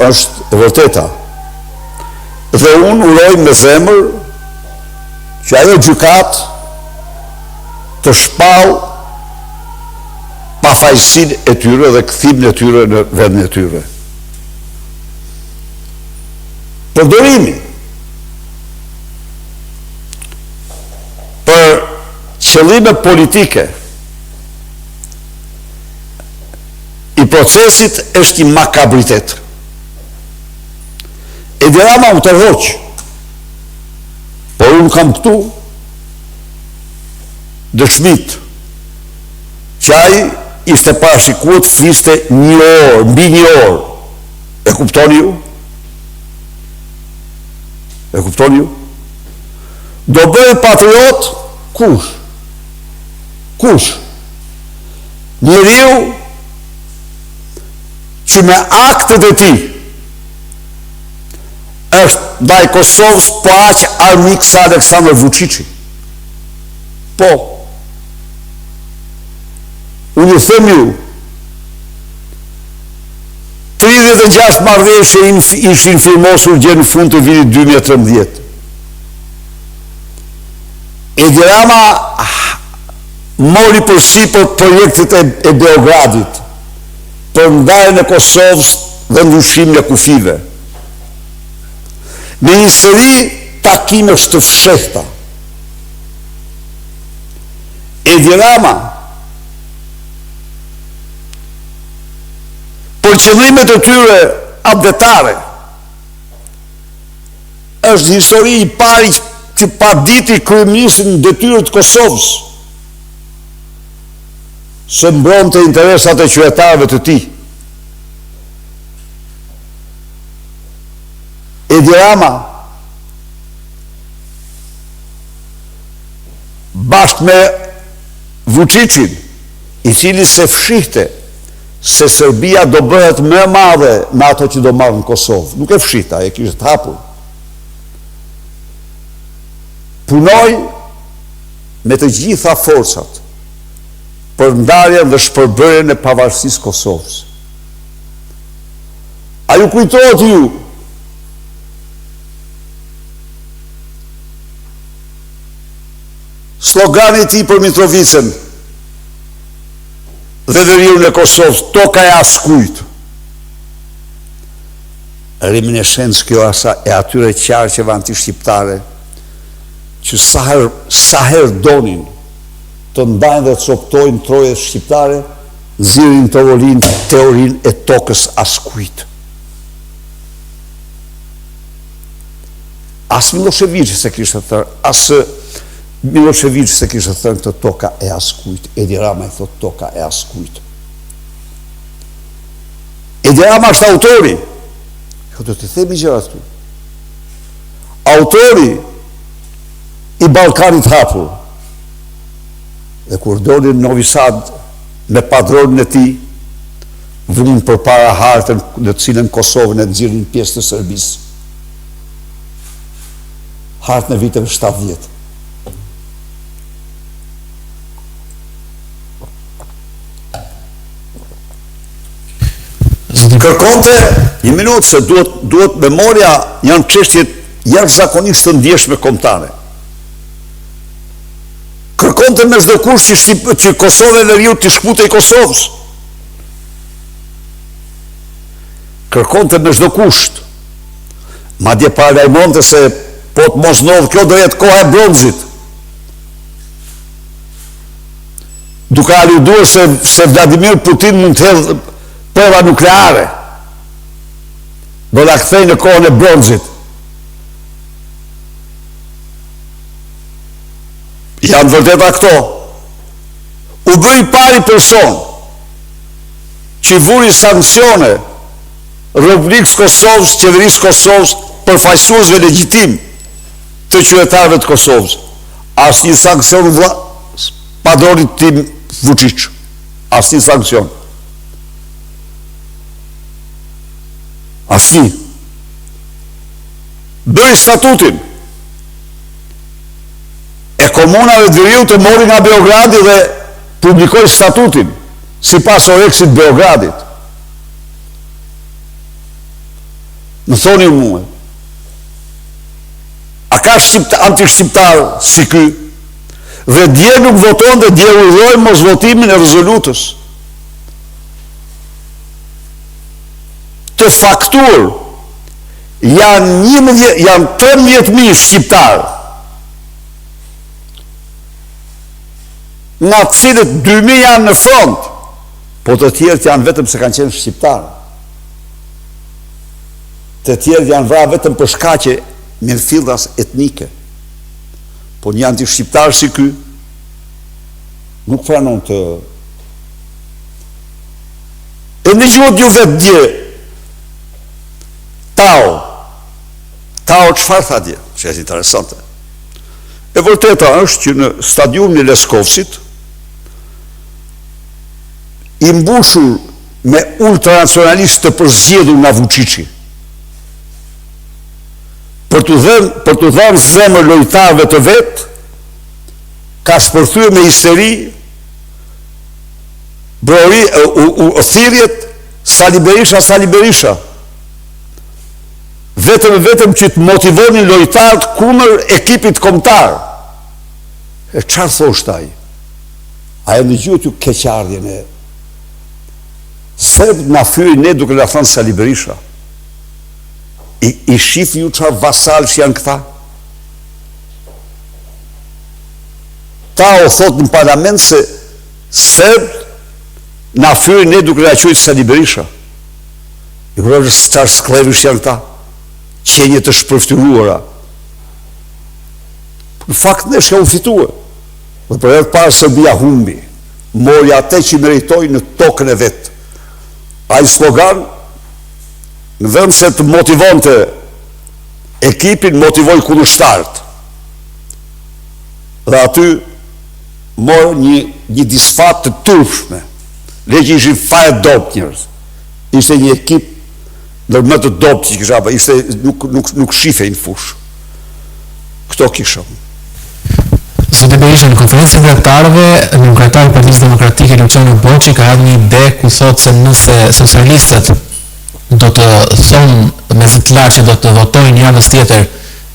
është e vërteta. Dhe unë uroj me zemër që ajo gjykat të shpall pafajësinë e tyre dhe kthimin e tyre në vendin e tyre. Përdorimi për qëllime politike i procesit është një makabritet. Edi Rama u tërhoq, por unë kam këtu dëshmit që ai ishte parashikuar të fliste një orë, mbi një orë. E kuptoni ju? E kuptoni ju? Do bëhet patriot kush? Kush? Njeriu që me aktet e tij është ndaj Kosovës po aq armik sa Aleksandar Vučići. Po. Unë ju them ju, 36 marrëveshje ishin firmosur gjë në fund të vitit 2013. Edi Rama mori përsipër projektet e Beogradit për ndarjen e Kosovës dhe ndryshimin e kufive. Me një seri takimesh të fshehta. Edi Rama për qëllimet e tyre abdetare është histori i pari që paditi kryeministrin detyrë të Kosovës se mbronte interesat e qytetarëve të tij. Edi Rama bashkë me Vučićin, i cili se fshihte se Serbia do bëhet më e madhe me ato që do marrë në Kosovë. Nuk e fshihta, e kishte të hapur. Punoj me të gjitha forcat për ndarjen dhe shpërbërjen e pavarësisë Kosovës. A ju kujtohet ju slogani i tij për Mitrovicën dhe veriun e Kosovës, toka e askujt. Reminiscencë kjo e atyre qarqeve antishqiptare që sa herë donin të ndajnë dhe të coptojnë trojet shqiptare, nxirrin teorinë e tokës askujt. As Milošević se kishte thënë, as Milošević se kishte thënë këtë toka e askujt. Edi Rama i thot toka e askujt. Edi Rama është autori. Jo, do të themi gjërat këtu. Autori i Ballkanit hapur. Dhe kur dolin Novi Sad me padronin e tij, vënin përpara hartën në të cilën Kosovën e nxirrin pjesë të Serbisë. Hartën e viteve 70. Kërkonte, një minutë se duhet memoria, janë çështjet jashtëzakonisht të ndjeshme kombëtare. Kërkonte me çdo kush që Kosova e Veriut të shkputej Kosovës. Kërkonte me çdo kusht. Madje paralajmonte se po të mos ndodh kjo do jetë koha e bronzit. Duke aluduar se Vladimir Putin mund të hedhë prova nukleare. Do la kthej në kohën e bronzit. Janë vërteta këto. U bë i pari person që vuri sankcione Republikës Kosovës, qeverisë Kosovës, përfaqësuesve legjitim të qytetarëve të Kosovës. Asnjë sankcion padronit tim Vučić. Asnjë sankcion. Asnjë. Bëri statutin e komunave të Veriut të mori nga Beogradi dhe publikoi statutin sipas oreksit Beogradit. Më thoni mua, a ka anti-shqiptar si ky? Dhe dje nuk voton dhe dje urdhëroi mos votimin e rezolutës. Të faktur janë 13.000 shqiptar, nga të cilët 2.000 janë në front, po të tjerët janë vetëm se kanë qenë shqiptarë. Të tjerët janë vrarë vetëm për shkaqe mirëfillas etnike. Po një anti-shqiptar si ky nuk pranon të... E në gjuhët ju vetë dje, Tao çfarë tha dje, që është interesante. E vërteta është që në stadiumin e Leskovsit, i mbushur me ultranacionalistë të përzgjedhur nga Vučići, për të dhënë zemër lojtarëve të vet, ka shpërthyer me histeri thirrjet Sali Berisha. Vetëm që të motivonin lojtarët kundër ekipit kombëtar. E çfarë thoshte ai? A e dëgjuat ju keqardhjen e Serbët na thyen ne duke na thënë Sali Berisha. I shifni ju çfarë vasalsh janë këta? Tao thot në parlament se Serbët na thyen ne duke na quajtur Sali Berisha. I kuptoj çfarë sklevish janë këta? Qenje të shpërftyruara. Në fakt ne shka u fitue. Dhe për herë të parë Serbia humbi. Mori atë që meritoi në tokën e vet. Ai slogan, në vend se të motivonte ekipin, motivoi kundërshtarët. Dhe aty morë një disfat të turpshme. Le që ishin fare dopt njerëz. Ishte një ekip ndër më të dopt që kisha, ishte nuk shifej në fush. Këto kisha. Zotë Berisha, në konferencën e kryetarëve, kryetari i Partisë Demokratike Luciano Boçi ka hadhur një ide ku thotë se nëse socialistët do të thonë me zë të lartë që do të votojnë javës tjetër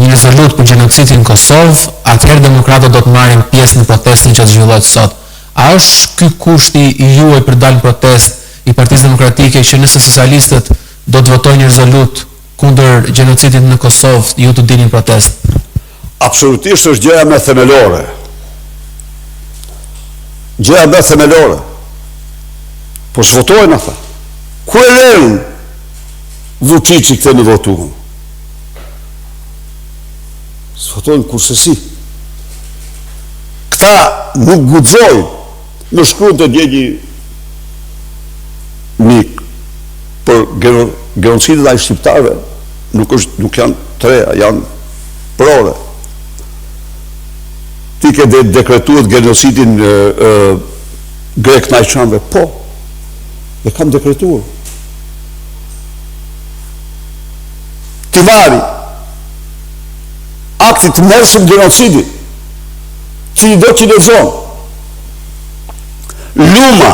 një rezolut për gjenocidin në Kosovë, atëherë demokratët do të marrin pjesë në protestën që zhvillohet sot. A është ky kushti i juaj për dalë protestë i Partisë Demokratike që nëse socialistët do të votojnë një rezolut kundër gjenocidit në Kosovë, ju të dilni protestë? Absolutisht është gjëja më themelore. Gjëja më themelore. Po s'votojnë ata. Ku e lën Vučići këtë në votuhën? S'votojnë kurse si. Këta nuk guxojnë. Më shkruan të dje një për genocidit ai shqiptarëve, nuk janë treja, janë prore. Ti ke dekretuar genocidin grek najçanëve? Po, e kam dekretuar. Tivari, akti të mërshëm genocidi, që i do që lexon. Luma,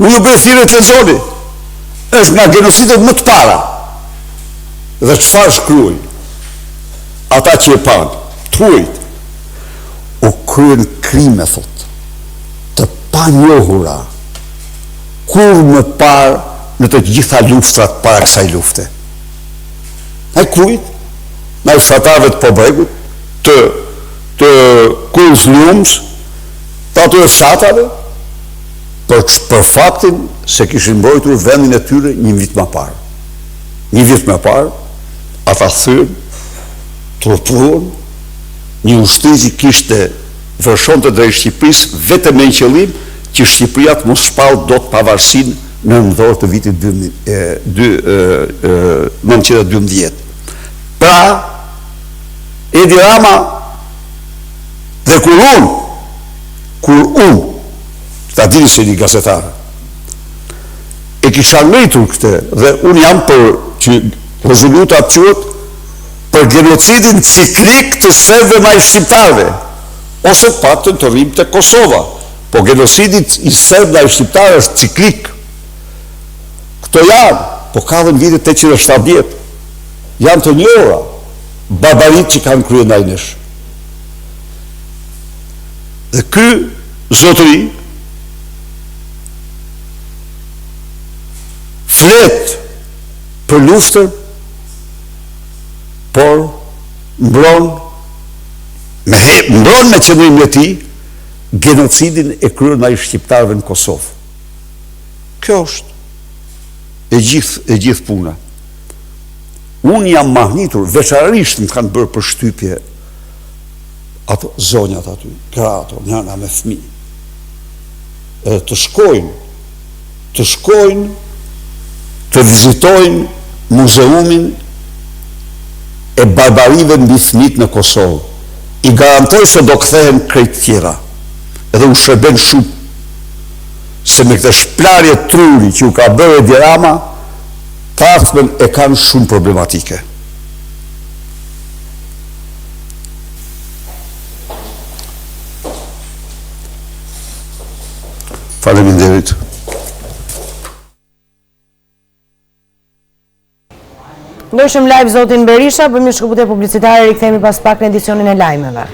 unë bëj thirrje të lexoni, është nga genocidet më të para. Dhe çfarë shkruaj? Ata që e panë, thuajt, u kryen krime, thot, të panjohura, kur më parë në të gjitha luftrat para kësaj lufte. Ai kujt? Nga fshatarëve të Pobregut, të Kurës Ljums, të atyre fshatave, për faktin se kishin mbrojtur vendin e tyre një vit më parë. Një vit më parë, ata thyrën, torturon, një ushtri që kishte vërshonte drejt Shqipërisë vetëm me një qëllim që Shqipëria të mos shpallë dot pavarësinë në nëntor të vitit 1912. Pra, Edi Rama dhe kur unë, ta dini se një gazetarë, e kisha ngritur këtë, dhe unë jam për që rezoluta quhet për genocidin ciklik të serbëve ndaj shqiptarëve, ose të paktën të rrim të Kosova, po genocidit i serbë ndaj shqiptarëve është ciklik. Këto janë, po ka dhe në vitet 870, janë të njohura barbarit që kanë kryer ndaj nesh. Dhe ky zotëri flet për luftën, por mbron me qëndrimin e tij genocidin e kryer ndaj shqiptarëve në Kosovë. Kjo është e gjithë puna. Unë jam mahnitur, veçanërisht më kanë bërë përshtypje ato zonjat aty, grato, nëna me fëmijë. Edhe të shkojnë, të vizitojnë muzeumin e barbarive mbi fëmijët në Kosovë. I garantoj se do kthehen krejt tjera. Edhe u shërben shumë. Se me këtë shplarje truri që u ka bërë Edi Rama, të ardhmen e kanë shumë problematike. Faleminderit. Ndojshëm live zotin Berisha, bëjmë një shkëputje publicitare, rikthehemi pas pak në edicionin e lajmeve.